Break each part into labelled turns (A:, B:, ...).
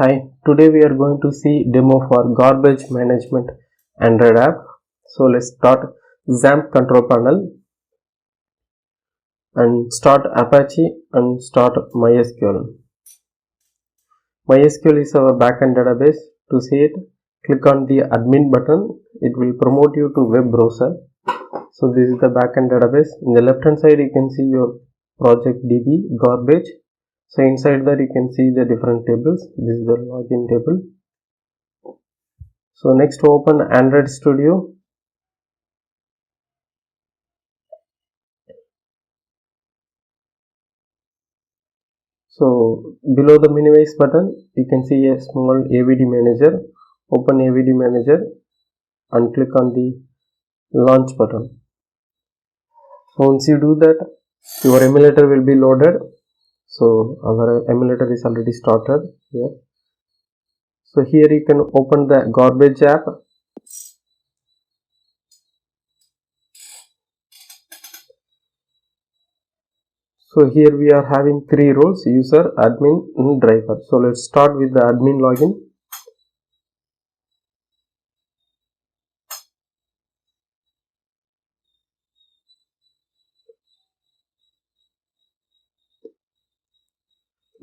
A: Hi, today we are going to see demo for garbage management Android app. So let's start XAMPP control panel and start Apache and start MySQL. MySQL is our backend database. To see it, click on the admin button. It will promote you to web browser. So this is the backend database. In the left hand side you can see your project DB garbage. So inside that you can see the different tables. This is the login table. So next open Android Studio. So below the minimize button you can see a small AVD manager. Open AVD manager and click on the launch button. So once you do that, your emulator will be loaded. So our emulator is already started here. So here you can open the garbage app. So here we are having three roles: user, admin and driver. So let's start with the admin login.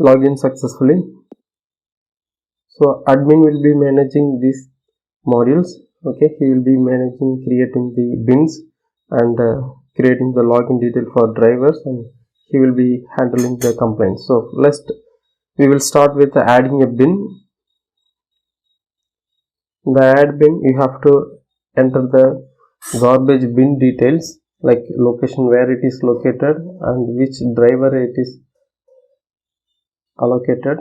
A: Login successfully. So admin will be managing these modules. Okay, he will be managing creating the bins and creating the login detail for drivers, and he will be handling the complaints. So we will start with adding a bin. In the add bin you have to enter the garbage bin details like location where it is located and which driver it is allocated.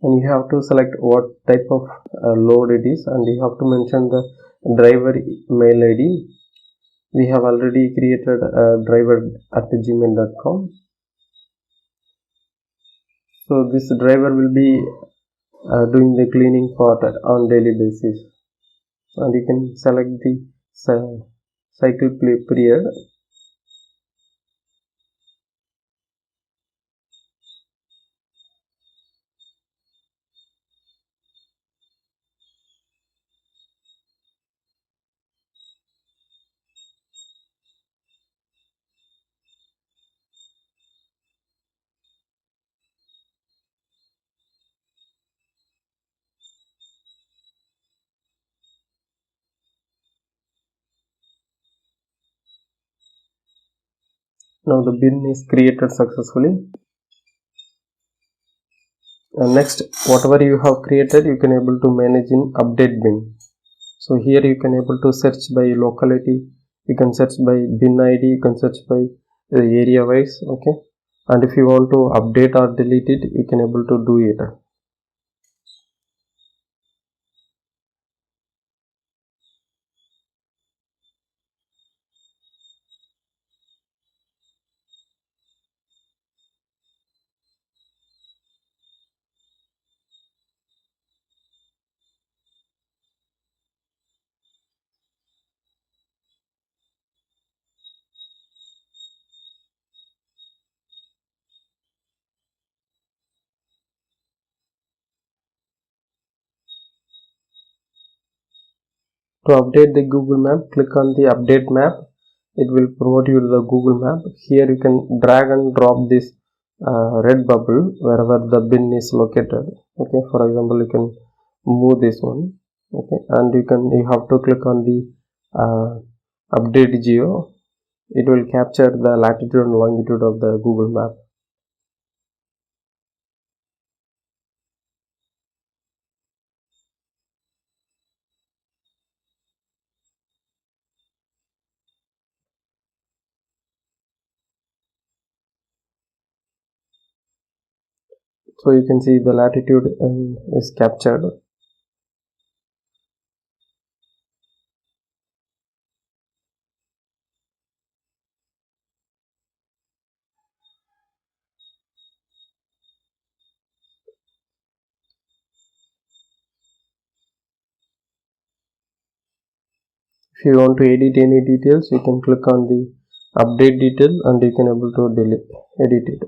A: And you have to select what type of load it is, and you have to mention the driver mail ID. We have already created driver@gmail.com. So this driver will be doing the cleaning part on daily basis, and you can select the cycle period. Now the bin is created successfully. And next, whatever you have created you can able to manage in update bin. So here you can able to search by locality, you can search by bin ID, you can search by area wise. Okay, and if you want to update or delete it, you can able to do it. To update the Google map, click on the update map. It will promote you to the Google map. Here you can drag and drop this red bubble wherever the bin is located. Okay, for example you can move this one. Okay, and you have to click on the update geo. It will capture the latitude and longitude of the Google map. So you can see the latitude is captured. If you want to edit any details, you can click on the update detail, and you can able to delete, edit it.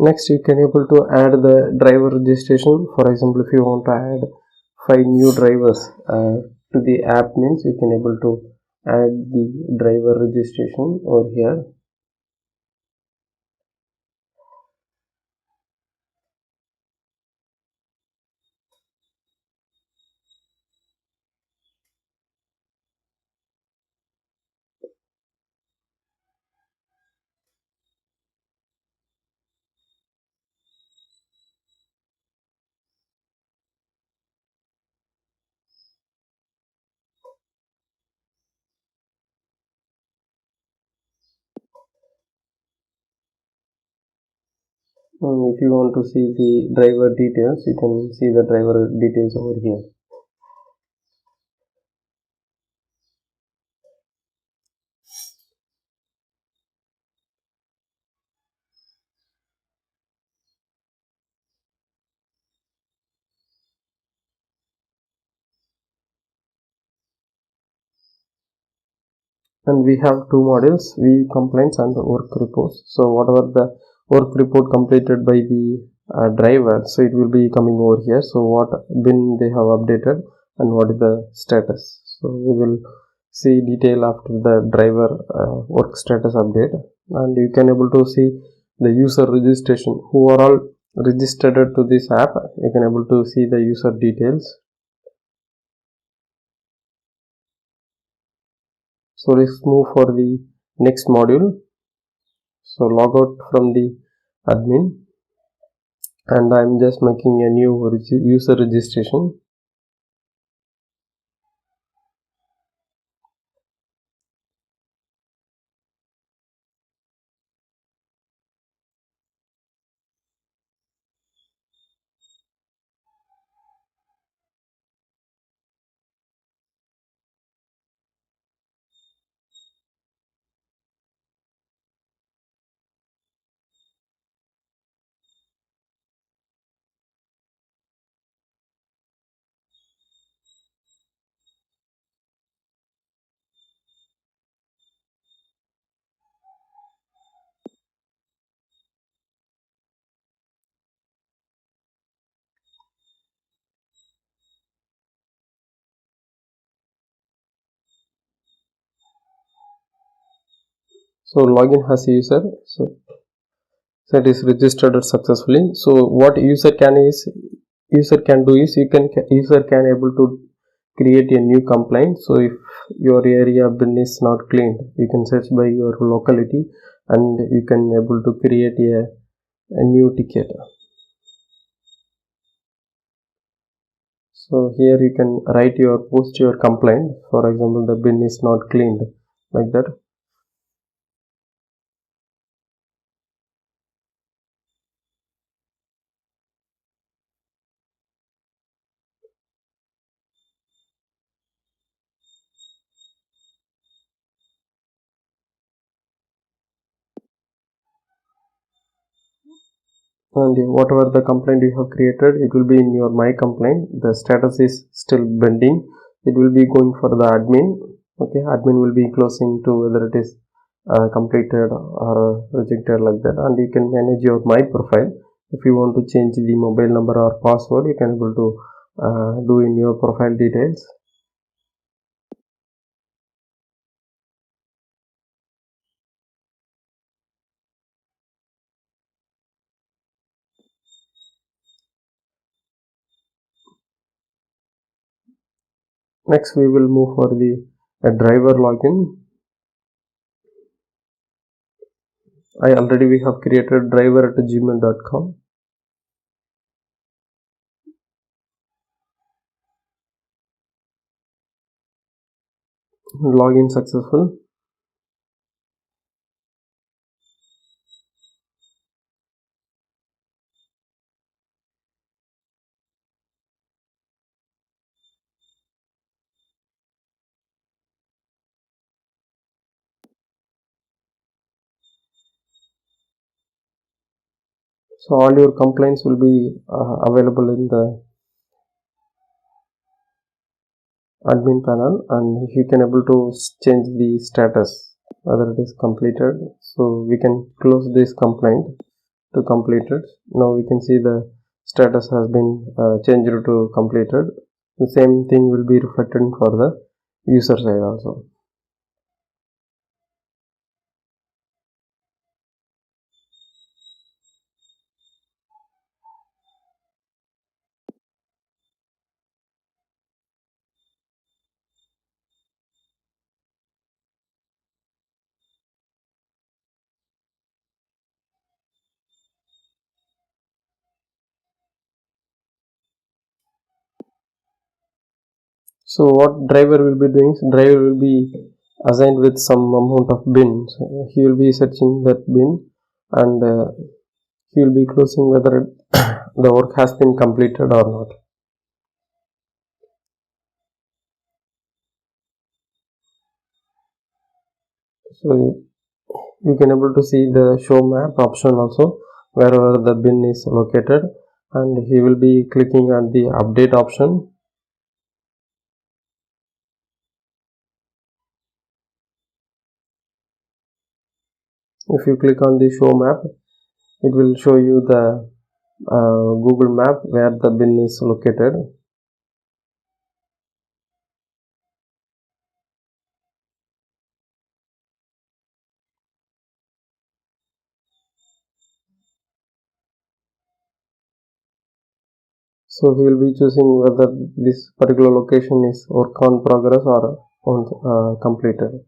A: Next, you can able to add the driver registration. For example, if you want to add 5 new drivers to the app, means you can able to add the driver registration over here. And if you want to see the driver details, you can see the driver details over here. And we have two modules, v complaints and work reports. So whatever the work report completed by the driver, so it will be coming over here. So what bin they have updated and what is the status. So we will see detail after the driver work status update. And you can able to see the user registration, who are all registered to this app. You can able to see the user details. So let's move for the next module. So log out from the admin, and I'm just making a new user registration. So login as a user, so it is registered successfully. So what user can do is user can able to create a new complaint. So if your area bin is not cleaned, you can search by your locality and you can able to create a new ticket. So here you can write your post your complaint. For example, the bin is not cleaned, like that. And whatever the complaint you have created, it will be in your my complaint. The status is still pending. It will be going for the admin. Okay, admin will be closing to whether it is completed or rejected, like that. And you can manage your my profile. If you want to change the mobile number or password, you can able to do in your profile details. Next we will move for the driver login. We have created driver@gmail.com. Login successful. So all your complaints will be available in the admin panel, and you can able to change the status whether it is completed. So we can close this complaint to completed. Now we can see the status has been changed to completed. The same thing will be reflected for the user side also. So what driver will be doing? Driver will be assigned with some amount of bins. He will be searching that bin, and he will be closing whether the work has been completed or not. So you can able to see the show map option also wherever the bin is located, and he will be clicking on the update option. If you click on the show map, it will show you the Google map where the bin is located. So he will be choosing whether this particular location is work on progress or on completed.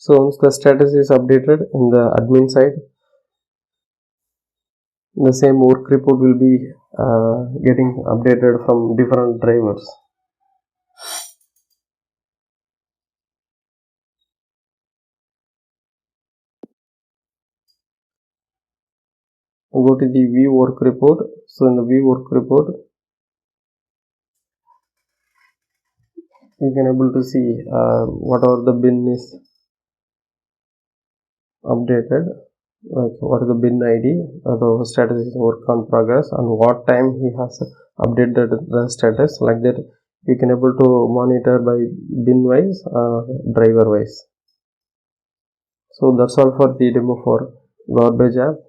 A: So once the status is updated in the admin side, the same work report will be getting updated from different drivers. Go to the view work report. So in the view work report, you can able to see whatever the bin is updated, like what is the bin ID, the status is work on progress, and what time he has updated the status. Like that you can able to monitor by bin wise, driver wise. So that's all for the demo for Garbage app.